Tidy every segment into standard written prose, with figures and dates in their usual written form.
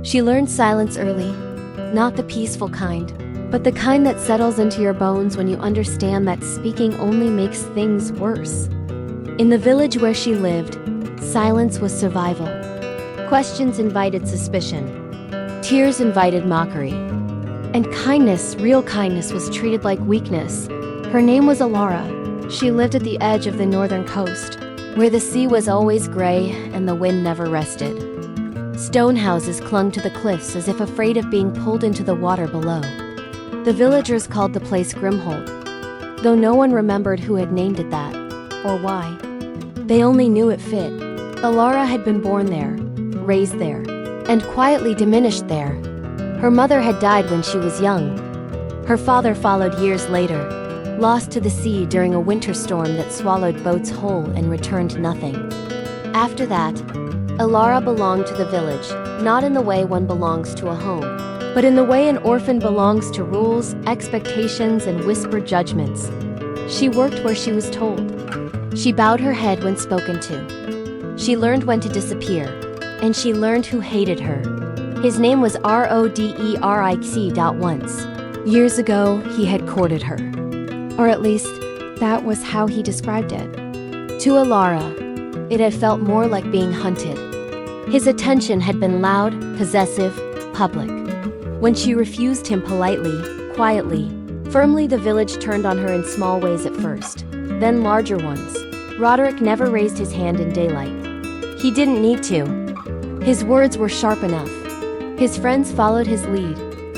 She learned silence early, not the peaceful kind, but the kind that settles into your bones when you understand that speaking only makes things worse. In the village where she lived, silence was survival. Questions invited suspicion. Tears invited mockery. And kindness, real kindness, was treated like weakness. Her name was Alara. She lived at the edge of the northern coast, where the sea was always gray and the wind never rested. Stone houses clung to the cliffs as if afraid of being pulled into the water below. The villagers called the place Grimhold, though no one remembered who had named it that, or why. They only knew it fit. Alara had been born there, raised there, and quietly diminished there. Her mother had died when she was young. Her father followed years later, lost to the sea during a winter storm that swallowed boats whole and returned nothing. After that, Alara belonged to the village, not in the way one belongs to a home, but in the way an orphan belongs to rules, expectations, and whispered judgments. She worked where she was told. She bowed her head when spoken to. She learned when to disappear, and she learned who hated her. His name was Roderick. Once, years ago, he had courted her. Or at least, that was how he described it. To Alara, it had felt more like being hunted. His attention had been loud, possessive, public. When she refused him politely, quietly, firmly, the village turned on her in small ways at first, then larger ones. Roderick never raised his hand in daylight. He didn't need to. His words were sharp enough. His friends followed his lead,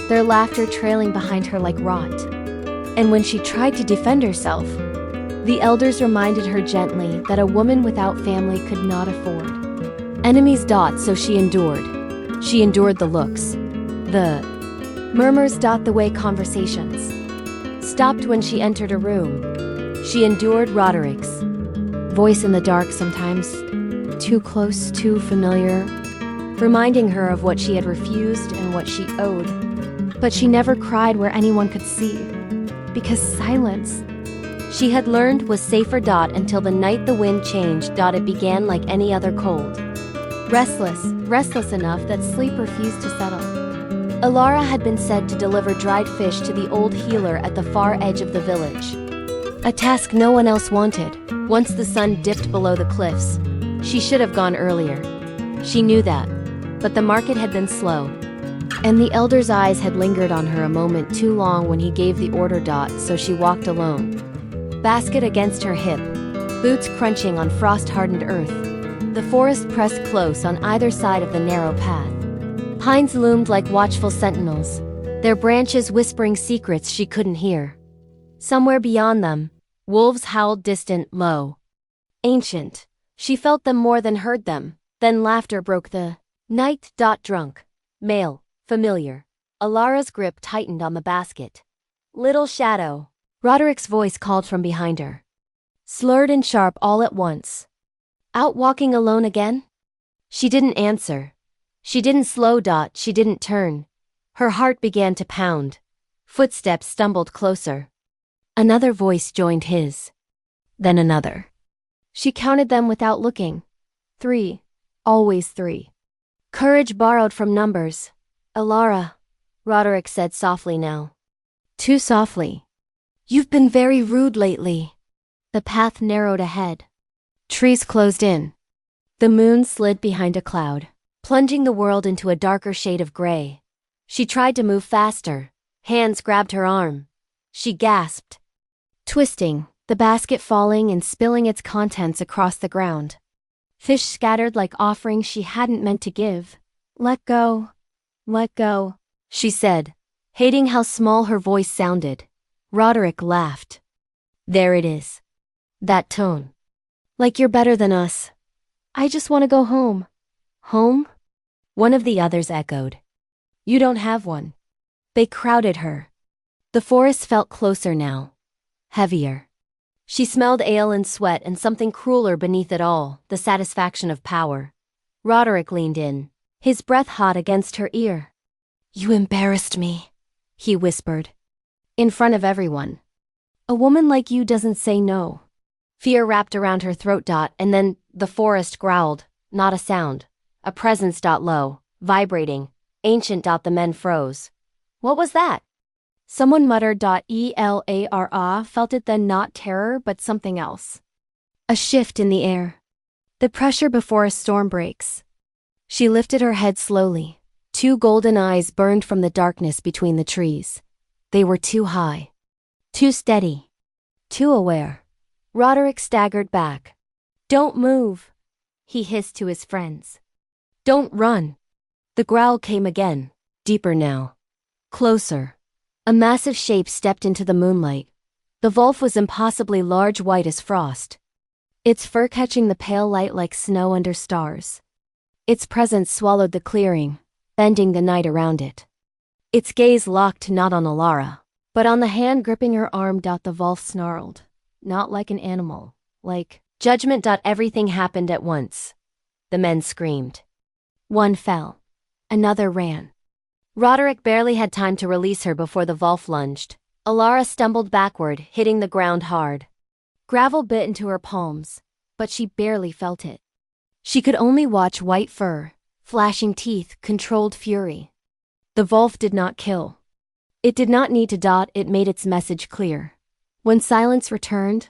their laughter trailing behind her like rot. And when she tried to defend herself, the elders reminded her gently that a woman without family could not afford. Enemies dot, so she endured. She endured the looks. The murmurs dot, the way conversations stopped when she entered a room. She endured Roderick's voice in the dark sometimes, too close, too familiar, reminding her of what she had refused and what she owed. But she never cried where anyone could see, because silence, she had learned, was safer dot until the night the wind changed dot. It began like any other cold. Restless enough that sleep refused to settle. Alara had been said to deliver dried fish to the old healer at the far edge of the village. A task no one else wanted. Once the sun dipped below the cliffs, she should have gone earlier. She knew that, but the market had been slow, and the elder's eyes had lingered on her a moment too long when he gave the order dot, so she walked alone. Basket against her hip, boots crunching on frost-hardened earth. The forest pressed close on either side of the narrow path. Pines loomed like watchful sentinels, their branches whispering secrets she couldn't hear. Somewhere beyond them, wolves howled distant, low. Ancient. She felt them more than heard them. Then laughter broke the night. Drunk. Male. Familiar. Alara's grip tightened on the basket. Little shadow. Roderick's voice called from behind her. Slurred and sharp all at once. Out walking alone again? She didn't answer. She didn't slow. She didn't turn. Her heart began to pound. Footsteps stumbled closer. Another voice joined his. Then another. She counted them without looking. 3. Always 3. Courage borrowed from numbers. Alara, Roderick said softly now. Too softly. You've been very rude lately. The path narrowed ahead. Trees closed in. The moon slid behind a cloud, plunging the world into a darker shade of gray. She tried to move faster. Hands grabbed her arm. She gasped. Twisting, the basket falling and spilling its contents across the ground. Fish scattered like offerings she hadn't meant to give. Let go. Let go, she said, hating how small her voice sounded. Roderick laughed. There it is. That tone. Like you're better than us. I just want to go home. Home? One of the others echoed. You don't have one. They crowded her. The forest felt closer now. Heavier. She smelled ale and sweat and something crueler beneath it all, the satisfaction of power. Roderick leaned in, his breath hot against her ear. You embarrassed me, he whispered. In front of everyone. A woman like you doesn't say no. Fear wrapped around her throat. And then the forest growled, not a sound. A presence. Low, vibrating, Ancient. The men froze. What was that? Someone muttered. Elara felt it then, not terror but something else. A shift in the air. The pressure before a storm breaks. She lifted her head slowly. Two golden eyes burned from the darkness between the trees. They were too high. Too steady. Too aware. Roderick staggered back. Don't move, he hissed to his friends. Don't run. The growl came again, deeper now. Closer. A massive shape stepped into the moonlight. The wolf was impossibly large, white as frost. Its fur catching the pale light like snow under stars. Its presence swallowed the clearing, bending the night around it. Its gaze locked not on Alara, but on the hand gripping her arm. The wolf snarled, not like an animal, like judgment. Everything happened at once. The men screamed. One fell. Another ran. Roderick barely had time to release her before the wolf lunged. Alara stumbled backward, hitting the ground hard. Gravel bit into her palms, but she barely felt it. She could only watch white fur, flashing teeth, controlled fury. The wolf did not kill. It did not need to. It made its message clear. When silence returned,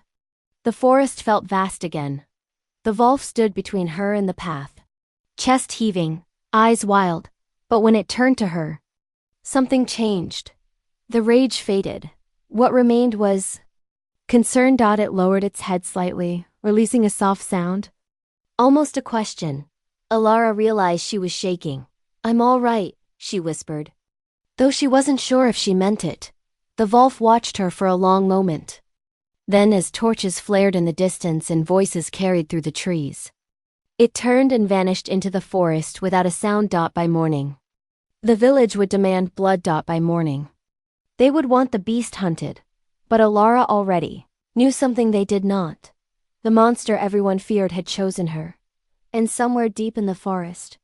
the forest felt vast again. The wolf stood between her and the path. Chest heaving, eyes wild, but when it turned to her, something changed. The rage faded. What remained was concern. It lowered its head slightly, releasing a soft sound. Almost a question. Alara realized she was shaking. I'm all right, she whispered. Though she wasn't sure if she meant it. The wolf watched her for a long moment. Then, as torches flared in the distance and voices carried through the trees, it turned and vanished into the forest without a sound. By morning, the village would demand blood. By morning, they would want the beast hunted. But Alara already knew something they did not. The monster everyone feared had chosen her. And somewhere deep in the forest,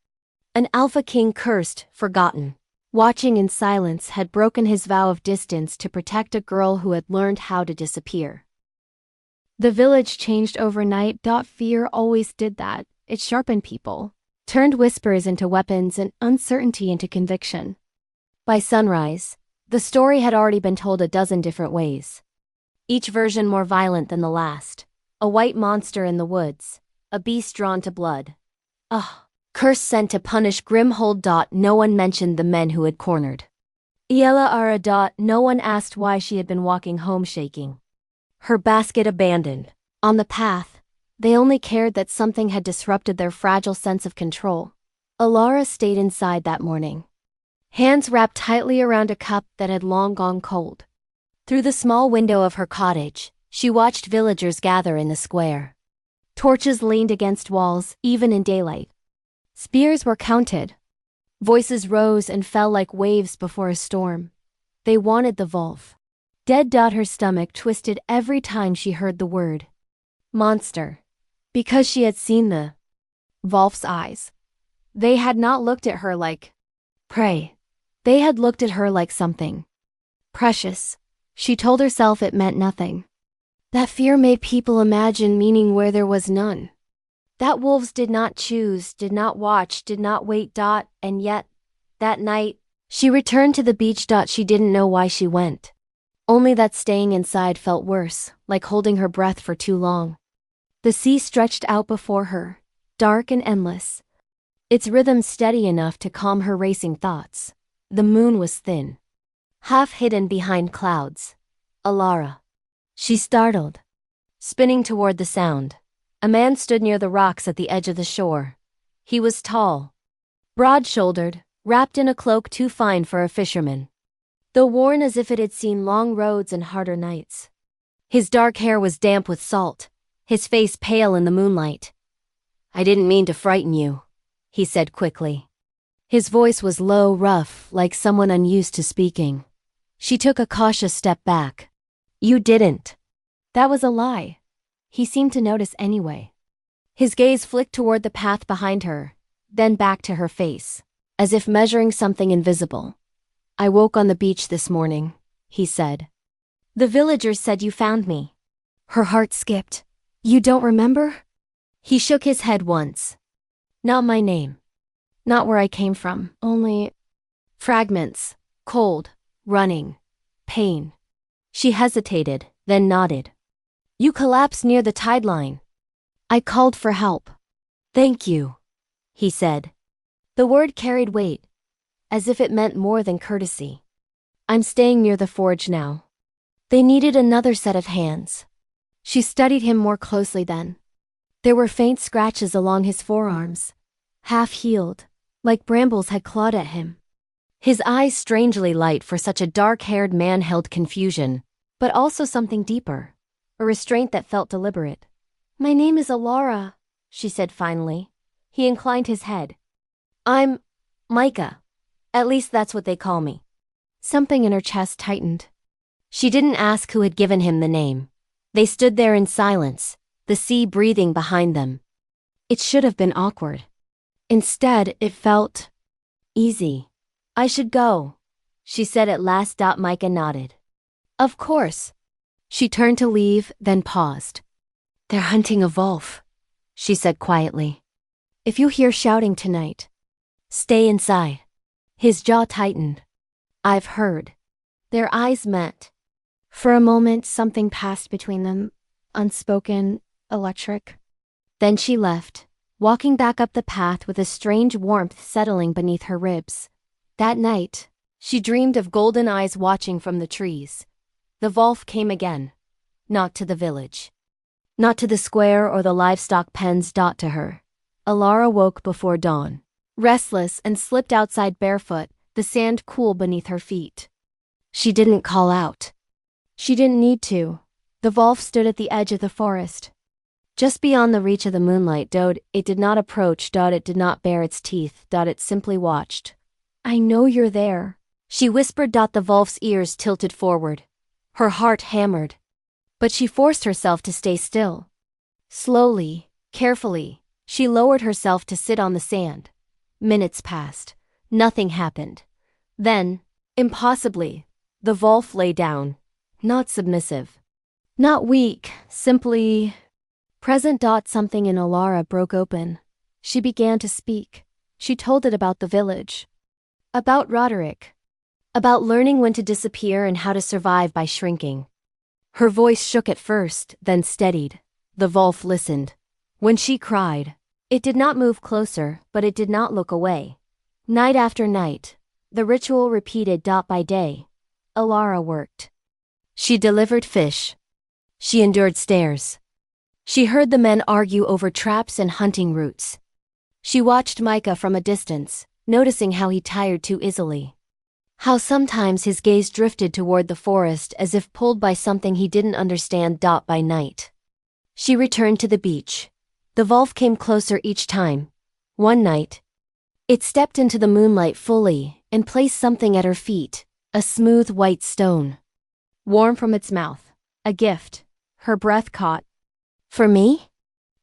an alpha king, cursed, forgotten, watching in silence, had broken his vow of distance to protect a girl who had learned how to disappear. The village changed overnight. Fear always did that. It sharpened people, turned whispers into weapons and uncertainty into conviction. By sunrise, the story had already been told a dozen different ways. Each version more violent than the last. A white monster in the woods. A beast drawn to blood. Curse sent to punish grim hold. No one mentioned the men who had cornered Elara. No one asked why she had been walking home shaking. Her basket abandoned. On the path, they only cared that something had disrupted their fragile sense of control. Alara stayed inside that morning. Hands wrapped tightly around a cup that had long gone cold. Through the small window of her cottage, she watched villagers gather in the square. Torches leaned against walls, even in daylight. Spears were counted. Voices rose and fell like waves before a storm. They wanted the wolf. Dead. Her stomach twisted every time she heard the word monster, because she had seen the wolf's eyes. They had not looked at her like prey. They had looked at her like something precious. She told herself it meant nothing. That fear made people imagine meaning where there was none. That wolves did not choose, did not watch, did not wait. And yet, that night, she returned to the beach. She didn't know why she went. Only that staying inside felt worse, like holding her breath for too long. The sea stretched out before her, dark and endless. Its rhythm steady enough to calm her racing thoughts. The moon was thin, half hidden behind clouds. Alara. She startled. Spinning toward the sound, a man stood near the rocks at the edge of the shore. He was tall, broad-shouldered, wrapped in a cloak too fine for a fisherman, though worn as if it had seen long roads and harder nights. His dark hair was damp with salt, his face pale in the moonlight. I didn't mean to frighten you, he said quickly. His voice was low, rough, like someone unused to speaking. She took a cautious step back. You didn't. That was a lie. He seemed to notice anyway. His gaze flicked toward the path behind her, then back to her face, as if measuring something invisible. I woke on the beach this morning, he said. The villagers said you found me. Her heart skipped. You don't remember? He shook his head once. Not my name. Not where I came from. Only Fragments. Cold. Running. Pain. She hesitated, then nodded. You collapsed near the tide line. I called for help. Thank you, he said. The word carried weight, as if it meant more than courtesy. I'm staying near the forge now. They needed another set of hands. She studied him more closely then. There were faint scratches along his forearms, half healed, like brambles had clawed at him. His eyes strangely light for such a dark-haired man held confusion, but also something deeper, a restraint that felt deliberate. My name is Alara, she said finally. He inclined his head. I'm Micah. At least that's what they call me. Something in her chest tightened. She didn't ask who had given him the name. They stood there in silence, the sea breathing behind them. It should have been awkward. Instead, it felt easy. I should go, she said at last. Micah nodded. Of course. She turned to leave, then paused. They're hunting a wolf, she said quietly. If you hear shouting tonight, stay inside. His jaw tightened. I've heard. Their eyes met. For a moment, something passed between them, unspoken, electric. Then she left, walking back up the path with a strange warmth settling beneath her ribs. That night, she dreamed of golden eyes watching from the trees. The wolf came again. Not to the village. Not to the square or the livestock pens. To her. Alara woke before dawn, restless, and slipped outside barefoot, the sand cool beneath her feet. She didn't call out. She didn't need to. The wolf stood at the edge of the forest, just beyond the reach of the moonlight. It did not approach. It did not bare its teeth. It simply watched. I know you're there, she whispered. The wolf's ears tilted forward. Her heart hammered. But she forced herself to stay still. Slowly, carefully, she lowered herself to sit on the sand. Minutes passed. Nothing happened. Then, impossibly, the wolf lay down. Not submissive. Not weak, simply present. Something in Alara broke open. She began to speak. She told it about the village. About Roderick. About learning when to disappear and how to survive by shrinking. Her voice shook at first, then steadied. The wolf listened. When she cried, it did not move closer, but it did not look away. Night after night, the ritual repeated. By day, Alara worked. She delivered fish. She endured stares. She heard the men argue over traps and hunting routes. She watched Micah from a distance, noticing how he tired too easily. How sometimes his gaze drifted toward the forest as if pulled by something he didn't understand. By night, she returned to the beach. The wolf came closer each time. One night, it stepped into the moonlight fully and placed something at her feet, a smooth white stone. Warm from its mouth, a gift. Her breath caught. For me?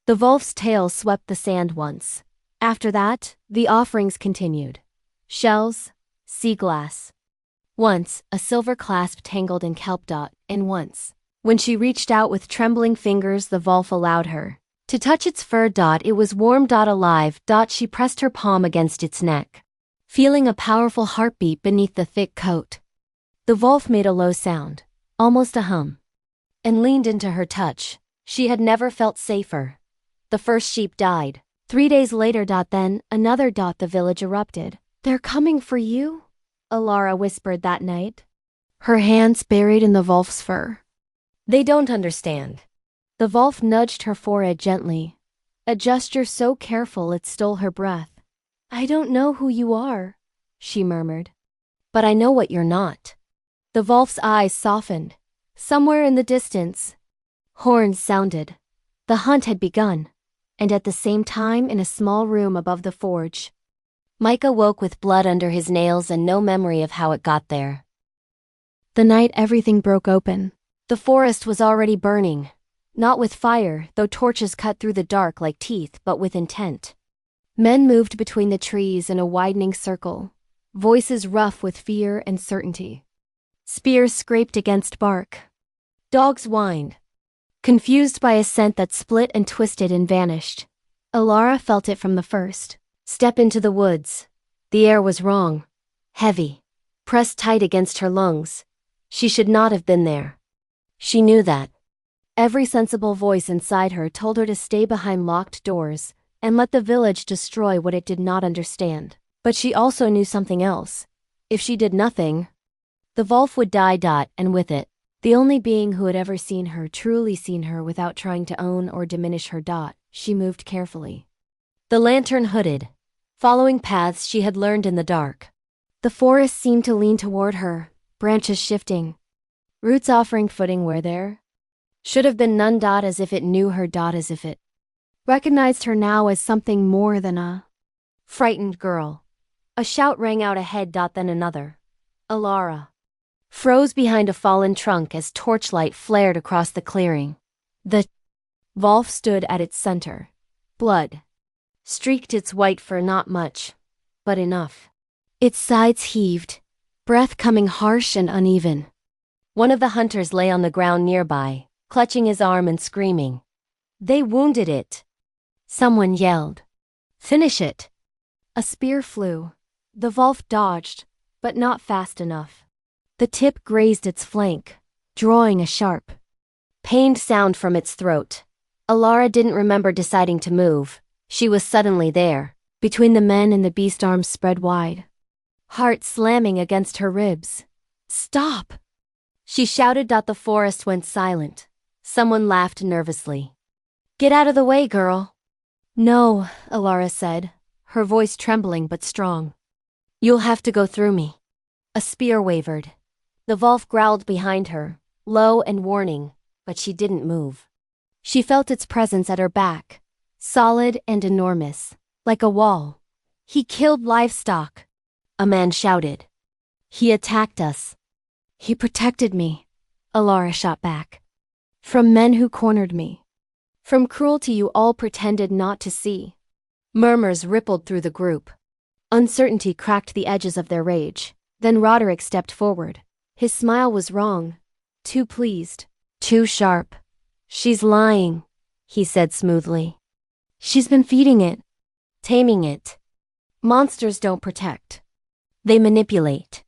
The wolf's tail swept the sand once. After that, the offerings continued. Shells, sea glass. Once, a silver clasp tangled in kelp. And once, when she reached out with trembling fingers, the wolf allowed her to touch its fur. It was warm. Alive. She pressed her palm against its neck, feeling a powerful heartbeat beneath the thick coat. The wolf made a low sound, almost a hum, and leaned into her touch. She had never felt safer. The first sheep died. 3 days later. Then, another. The village erupted. They're coming for you, Alara whispered that night, her hands buried in the wolf's fur. They don't understand. The wolf nudged her forehead gently, a gesture so careful it stole her breath. I don't know who you are, she murmured. But I know what you're not. The wolf's eyes softened. Somewhere in the distance, horns sounded. The hunt had begun, and at the same time in a small room above the forge. Micah woke with blood under his nails and no memory of how it got there. The night everything broke open. The forest was already burning. Not with fire, though torches cut through the dark like teeth, but with intent. Men moved between the trees in a widening circle, voices rough with fear and certainty. Spears scraped against bark. Dogs whined, confused by a scent that split and twisted and vanished. Alara felt it from the first. Step into the woods. The air was wrong. Heavy. Pressed tight against her lungs. She should not have been there. She knew that. Every sensible voice inside her told her to stay behind locked doors and let the village destroy what it did not understand. But she also knew something else. If she did nothing, the Wolf would die. And with it, the only being who had ever seen her, truly seen her without trying to own or diminish her. She moved carefully. The lantern hooded, following paths she had learned in the dark. The forest seemed to lean toward her, branches shifting, roots offering footing where there should have been none. As if it knew her. As if it recognized her now as something more than a frightened girl. A shout rang out ahead. Then another. Alara froze behind a fallen trunk as torchlight flared across the clearing. The Wolf stood at its center. Blood streaked its white fur, not much, but enough. Its sides heaved, breath coming harsh and uneven. One of the hunters lay on the ground nearby, clutching his arm and screaming. They wounded it. Someone yelled. Finish it. A spear flew. The Wolf dodged, but not fast enough. The tip grazed its flank, drawing a sharp, pained sound from its throat. Alara didn't remember deciding to move. She was suddenly there, between the men and the beast, arms spread wide, heart slamming against her ribs. Stop! She shouted. The forest went silent. Someone laughed nervously. Get out of the way, girl. No, Alara said, her voice trembling but strong. You'll have to go through me. A spear wavered. The Wolf growled behind her, low and warning, but she didn't move. She felt its presence at her back, solid and enormous, like a wall. He killed livestock, a man shouted. He attacked us. He protected me, Alara shot back. From men who cornered me. From cruelty you all pretended not to see. Murmurs rippled through the group. Uncertainty cracked the edges of their rage. Then Roderick stepped forward. His smile was wrong. Too pleased. Too sharp. She's lying, he said smoothly. She's been feeding it. Taming it. Monsters don't protect. They manipulate.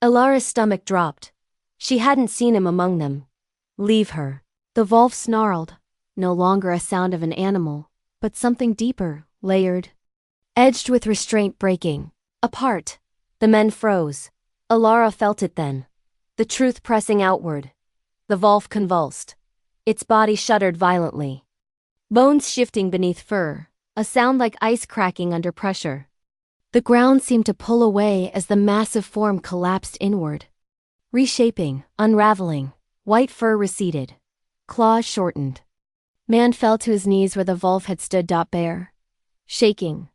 Alara's stomach dropped. She hadn't seen him among them. Leave her. The Wolf snarled. No longer a sound of an animal, but something deeper, layered, edged with restraint breaking. Apart. The men froze. Alara felt it then. The truth pressing outward. The Wolf convulsed. Its body shuddered violently. Bones shifting beneath fur, a sound like ice cracking under pressure. The ground seemed to pull away as the massive form collapsed inward. Reshaping, unraveling, white fur receded. Claws shortened. Man fell to his knees where the Wolf had stood. Bare. Shaking.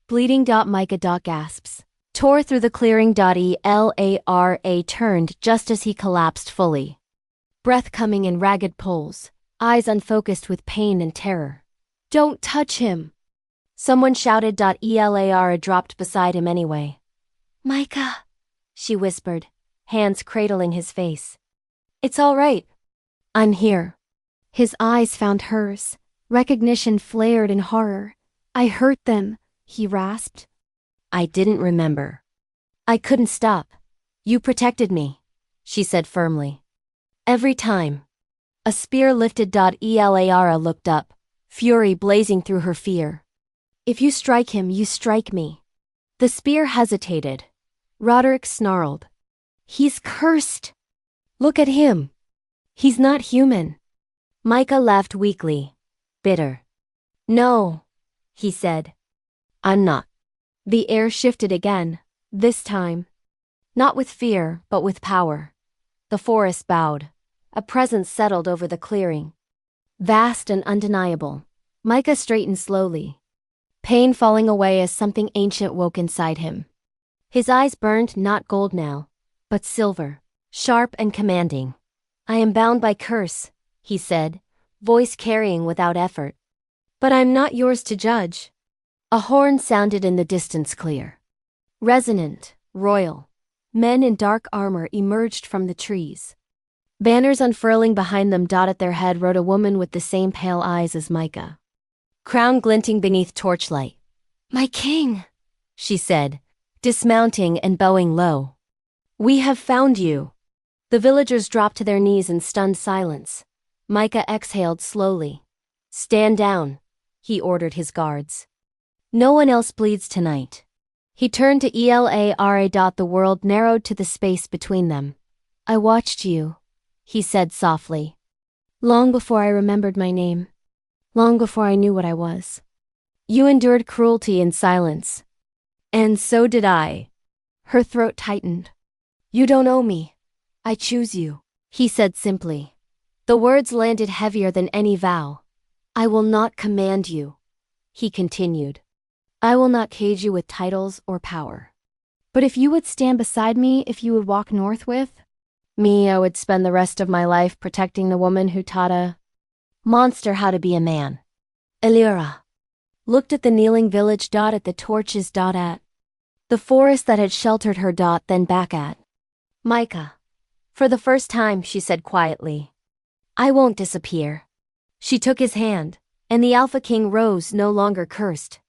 Bleeding. Micah. Gasps. Tore through the clearing. Elara turned just as he collapsed fully. Breath coming in ragged pulls, eyes unfocused with pain and terror. Don't touch him! Someone shouted. Elara dropped beside him anyway. Micah, she whispered, hands cradling his face. It's all right. I'm here. His eyes found hers. Recognition flared in horror. I hurt them, he rasped. I didn't remember. I couldn't stop. You protected me, she said firmly. Every time. A spear lifted. Elara looked up, fury blazing through her fear. If you strike him, you strike me. The spear hesitated. Roderick snarled. He's cursed. Look at him. He's not human. Micah laughed weakly, bitter. No, he said. I'm not. The air shifted again, this time. Not with fear, but with power. The forest bowed. A presence settled over the clearing. Vast and undeniable. Micah straightened slowly. Pain falling away as something ancient woke inside him. His eyes burned not gold now, but silver, sharp and commanding. I am bound by curse, he said, voice carrying without effort. But I'm not yours to judge. A horn sounded in the distance clear. Resonant, royal. Men in dark armor emerged from the trees. Banners unfurling behind them. At their head rode a woman with the same pale eyes as Micah. Crown glinting beneath torchlight. My king, she said, dismounting and bowing low. "We have found you." The villagers dropped to their knees in stunned silence. Micah exhaled slowly. "Stand down," he ordered his guards. "No one else bleeds tonight." He turned to Elara. The world narrowed to the space between them. "I watched you," he said softly. "Long before I remembered my name. Long before I knew what I was. You endured cruelty in silence. And so did I." Her throat tightened. "You don't owe me. I choose you," he said simply. The words landed heavier than any vow. "I will not command you," he continued. "I will not cage you with titles or power. But if you would stand beside me, if you would walk north with me, I would spend the rest of my life protecting the woman who taught a monster how to be a man." Elira looked at the kneeling village. At the torches. At the forest that had sheltered her. Then back at Micah. "For the first time," she said quietly, "I won't disappear." She took his hand, and the Alpha King rose, no longer cursed.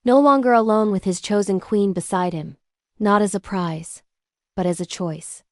No longer alone with his chosen queen beside him, not as a prize, but as a choice.